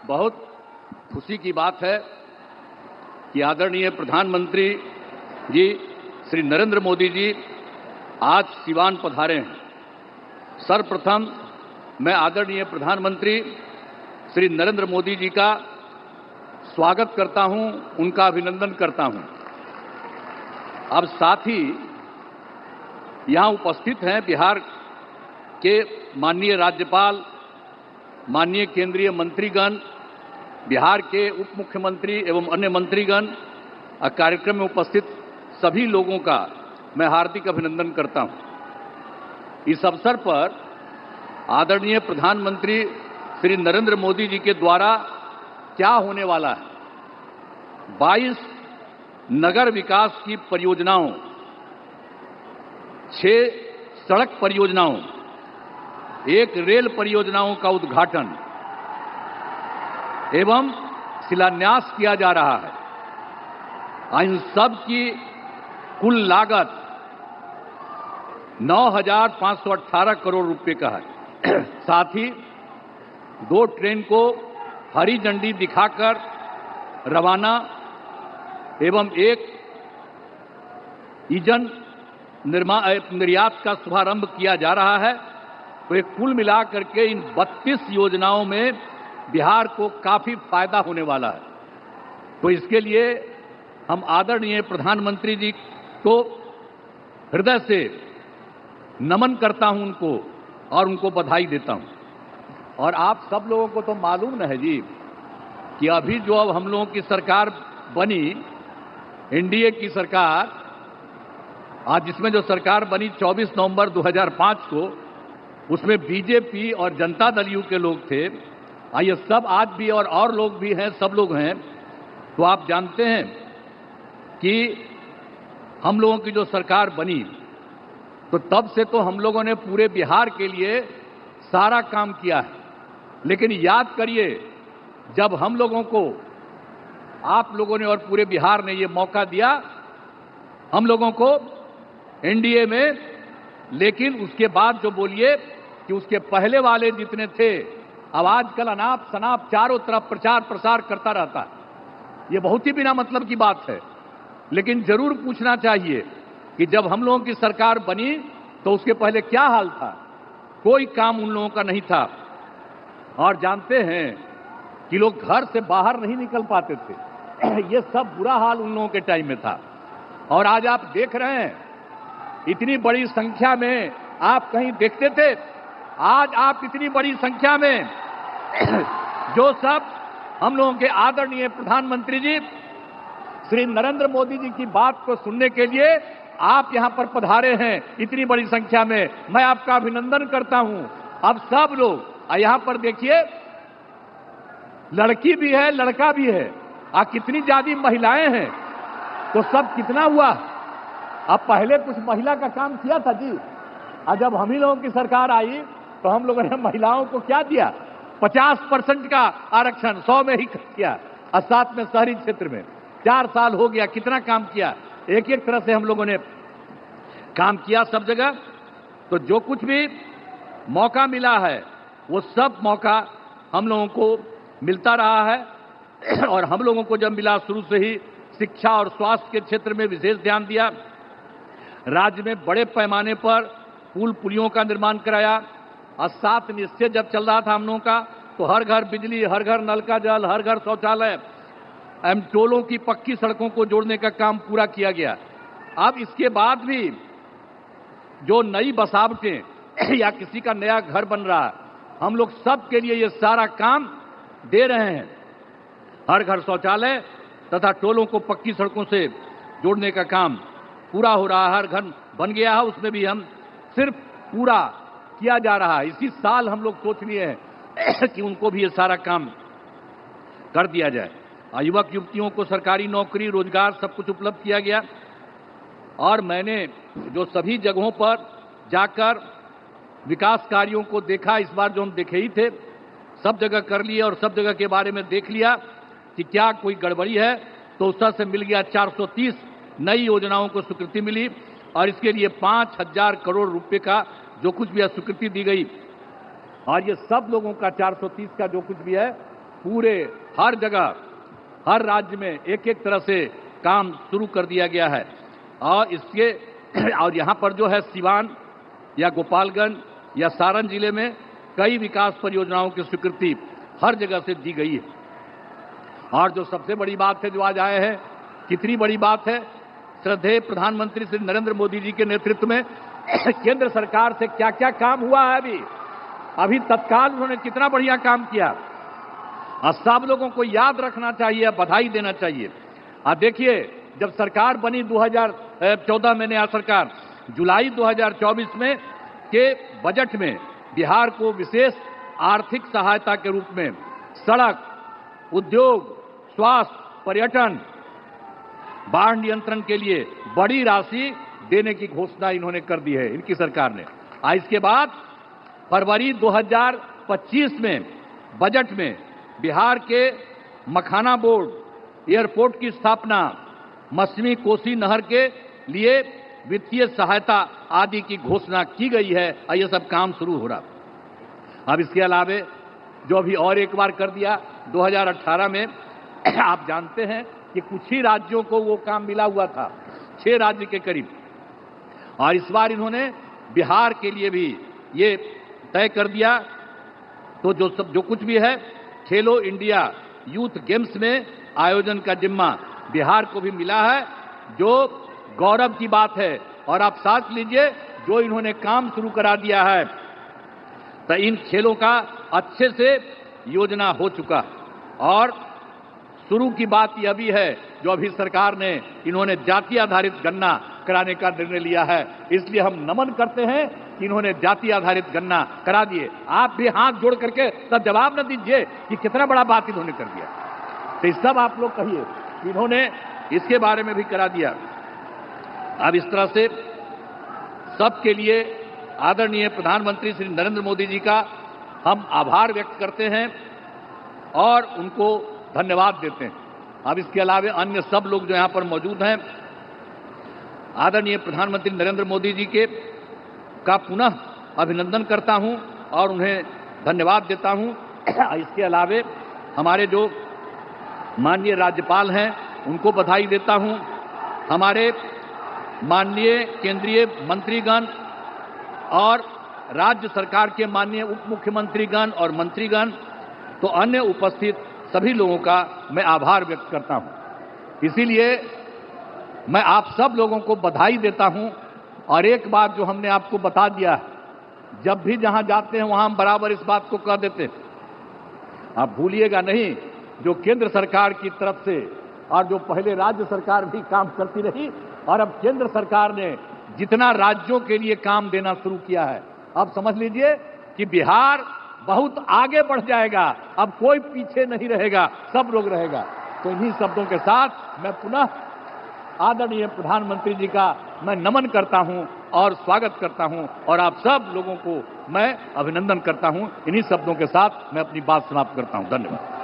बहुत खुशी की बात है कि आदरणीय प्रधानमंत्री जी श्री नरेंद्र मोदी जी आज सिवान पधारे हैं। सर्वप्रथम मैं आदरणीय प्रधानमंत्री श्री नरेंद्र मोदी जी का स्वागत करता हूं, उनका अभिनंदन करता हूं। अब साथ ही यहां उपस्थित हैं बिहार के माननीय राज्यपाल, माननीय केंद्रीय मंत्रीगण, बिहार के उप मुख्यमंत्री एवं अन्य मंत्रीगण, कार्यक्रम में उपस्थित सभी लोगों का मैं हार्दिक अभिनंदन करता हूं। इस अवसर पर आदरणीय प्रधानमंत्री श्री नरेंद्र मोदी जी के द्वारा क्या होने वाला है, 22 नगर विकास की परियोजनाओं, 6 सड़क परियोजनाओं, 1 रेल परियोजनाओं का उद्घाटन एवं शिलान्यास किया जा रहा है। इन सब की कुल लागत 9,518 करोड़ रुपए का है। साथ ही 2 ट्रेन को हरी झंडी दिखाकर रवाना एवं 1 ईंधन निर्यात का शुभारंभ किया जा रहा है। तो ये कुल मिलाकर के इन 32 योजनाओं में बिहार को काफी फायदा होने वाला है। तो इसके लिए हम आदरणीय प्रधानमंत्री जी को हृदय से नमन करता हूं उनको और उनको बधाई देता हूं। और आप सब लोगों को तो मालूम न है जी कि अभी जो अब हम लोगों की सरकार बनी, एनडीए की सरकार, आज जिसमें जो सरकार बनी 24 नवंबर 2005 को, उसमें बीजेपी और जनता दल यू के लोग थे। ये सब आज भी और लोग भी हैं, सब लोग हैं। तो आप जानते हैं कि हम लोगों की जो सरकार बनी तो तब से तो हम लोगों ने पूरे बिहार के लिए सारा काम किया है। लेकिन याद करिए, जब हम लोगों को, आप लोगों ने और पूरे बिहार ने ये मौका दिया हम लोगों को एनडीए में, लेकिन उसके बाद जो बोलिए कि उसके पहले वाले जितने थे, अब आजकल अनाप शनाप चारों तरफ प्रचार प्रसार करता रहता है। ये बहुत ही बिना मतलब की बात है। लेकिन जरूर पूछना चाहिए कि जब हम लोगों की सरकार बनी तो उसके पहले क्या हाल था। कोई काम उन लोगों का नहीं था। और जानते हैं कि लोग घर से बाहर नहीं निकल पाते थे। ये सब बुरा हाल उन लोगों के टाइम में था। और आज आप देख रहे हैं, इतनी बड़ी संख्या में आप कहीं देखते थे? आज आप इतनी बड़ी संख्या में जो सब हम लोगों के आदरणीय प्रधानमंत्री जी श्री नरेंद्र मोदी जी की बात को सुनने के लिए आप यहां पर पधारे हैं, इतनी बड़ी संख्या में, मैं आपका अभिनंदन करता हूं। अब सब लोग यहां पर देखिए, लड़की भी है, लड़का भी है, कितनी ज्यादा महिलाएं हैं। तो सब कितना हुआ। अब पहले कुछ महिला का काम किया था जी। जब हम ही लोगों की सरकार आई तो हम लोगों ने महिलाओं को क्या दिया, 50% का आरक्षण 100 में ही किया। और साथ में शहरी क्षेत्र में 4 साल हो गया, कितना काम किया। एक एक तरह से हम लोगों ने काम किया सब जगह। तो जो कुछ भी मौका मिला है वो सब मौका हम लोगों को मिलता रहा है। और हम लोगों को जब मिला, शुरू से ही शिक्षा और स्वास्थ्य के क्षेत्र में विशेष ध्यान दिया। राज्य में बड़े पैमाने पर पुल पुलियों का निर्माण कराया। और 7 निश्चय जब चल रहा था हम लोगों का, तो हर घर बिजली, हर घर नल का जल, हर घर शौचालय, टोलों की पक्की सड़कों को जोड़ने का काम पूरा किया गया। अब इसके बाद भी जो नई बसावटें या किसी का नया घर बन रहा है, हम लोग सब के लिए ये सारा काम दे रहे हैं। हर घर शौचालय तथा टोलों को पक्की सड़कों से जोड़ने का काम पूरा हो रहा है। हर घर बन गया है, उसमें भी हम सिर्फ पूरा किया जा रहा है। इसी साल हम लोग सोच लिए हैं कि उनको भी ये सारा काम कर दिया जाए। युवक युवतियों को सरकारी नौकरी, रोजगार सब कुछ उपलब्ध किया गया। और मैंने जो सभी जगहों पर जाकर विकास कार्यों को देखा, इस बार जो हम देखे ही थे, सब जगह कर लिए और सब जगह के बारे में देख लिया कि क्या कोई गड़बड़ी है। तो उस तरह से मिल गया 430 नई योजनाओं को स्वीकृति मिली। और इसके लिए 5,000 करोड़ रुपए का जो कुछ भी स्वीकृति दी गई। और ये सब लोगों का 430 का जो कुछ भी है पूरे हर जगह, हर राज्य में एक एक तरह से काम शुरू कर दिया गया है। और और यहाँ पर जो है सिवान या गोपालगंज या सारण जिले में कई विकास परियोजनाओं की स्वीकृति हर जगह से दी गई है। और जो सबसे बड़ी बात है जो आज आए हैं, कितनी बड़ी बात है, श्रद्धेय प्रधानमंत्री श्री नरेंद्र मोदी जी के नेतृत्व में केंद्र सरकार से क्या क्या काम हुआ है। अभी तत्काल उन्होंने कितना बढ़िया काम किया और सब लोगों को याद रखना चाहिए, बधाई देना चाहिए। अब देखिए, जब सरकार बनी 2014 में नया सरकार, जुलाई 2024 में के बजट में बिहार को विशेष आर्थिक सहायता के रूप में सड़क, उद्योग, स्वास्थ्य, पर्यटन, बाढ़ नियंत्रण के लिए बड़ी राशि देने की घोषणा इन्होंने कर दी है, इनकी सरकार ने। इसके बाद फरवरी 2025 में बजट में बिहार के मखाना बोर्ड, एयरपोर्ट की स्थापना, मछली कोसी नहर के लिए वित्तीय सहायता आदि की घोषणा की गई है और यह सब काम शुरू हो रहा। अब इसके अलावे जो अभी और एक बार कर दिया 2018 में, आप जानते हैं कि कुछ ही राज्यों को वो काम मिला हुआ था, 6 राज्य के करीब, और इस बार इन्होंने बिहार के लिए भी ये तय कर दिया। तो जो कुछ भी है, खेलो इंडिया यूथ गेम्स में आयोजन का जिम्मा बिहार को भी मिला है, जो गौरव की बात है। और आप साथ लीजिए, जो इन्होंने काम शुरू करा दिया है, तो इन खेलों का अच्छे से योजना हो चुका। और शुरू की बात यह भी है, जो अभी सरकार ने इन्होंने जाति आधारित गणना कराने का निर्णय लिया है, इसलिए हम नमन करते हैं कि इन्होंने जाति आधारित गणना करा दिए। आप भी हाथ जोड़ करके तब जवाब न दीजिए कि कितना बड़ा बात इन्होंने कर दिया, तो इस सब आप लोग कहिए कि इन्होंने इसके बारे में भी करा दिया। अब इस तरह से सबके लिए आदरणीय प्रधानमंत्री श्री नरेंद्र मोदी जी का हम आभार व्यक्त करते हैं और उनको धन्यवाद देते हैं। अब इसके अलावे अन्य सब लोग जो यहाँ पर मौजूद हैं, आदरणीय प्रधानमंत्री नरेंद्र मोदी जी के का पुनः अभिनंदन करता हूं और उन्हें धन्यवाद देता हूं। इसके अलावे हमारे जो माननीय राज्यपाल हैं, उनको बधाई देता हूं। हमारे माननीय केंद्रीय मंत्रीगण और राज्य सरकार के माननीय उप मुख्यमंत्रीगण और मंत्रीगण, तो अन्य उपस्थित सभी लोगों का मैं आभार व्यक्त करता हूं। इसीलिए मैं आप सब लोगों को बधाई देता हूं। और एक बात जो हमने आपको बता दिया, जब भी जहां जाते हैं वहां हम बराबर इस बात को कह देते हैं, आप भूलिएगा नहीं, जो केंद्र सरकार की तरफ से और जो पहले राज्य सरकार भी काम करती रही, और अब केंद्र सरकार ने जितना राज्यों के लिए काम देना शुरू किया है, अब समझ लीजिए कि बिहार बहुत आगे बढ़ जाएगा। अब कोई पीछे नहीं रहेगा, सब लोग रहेगा। तो इन्हीं शब्दों के साथ मैं पुनः आदरणीय प्रधानमंत्री जी का मैं नमन करता हूं और स्वागत करता हूं, और आप सब लोगों को मैं अभिनंदन करता हूं। इन्हीं शब्दों के साथ मैं अपनी बात समाप्त करता हूं। धन्यवाद।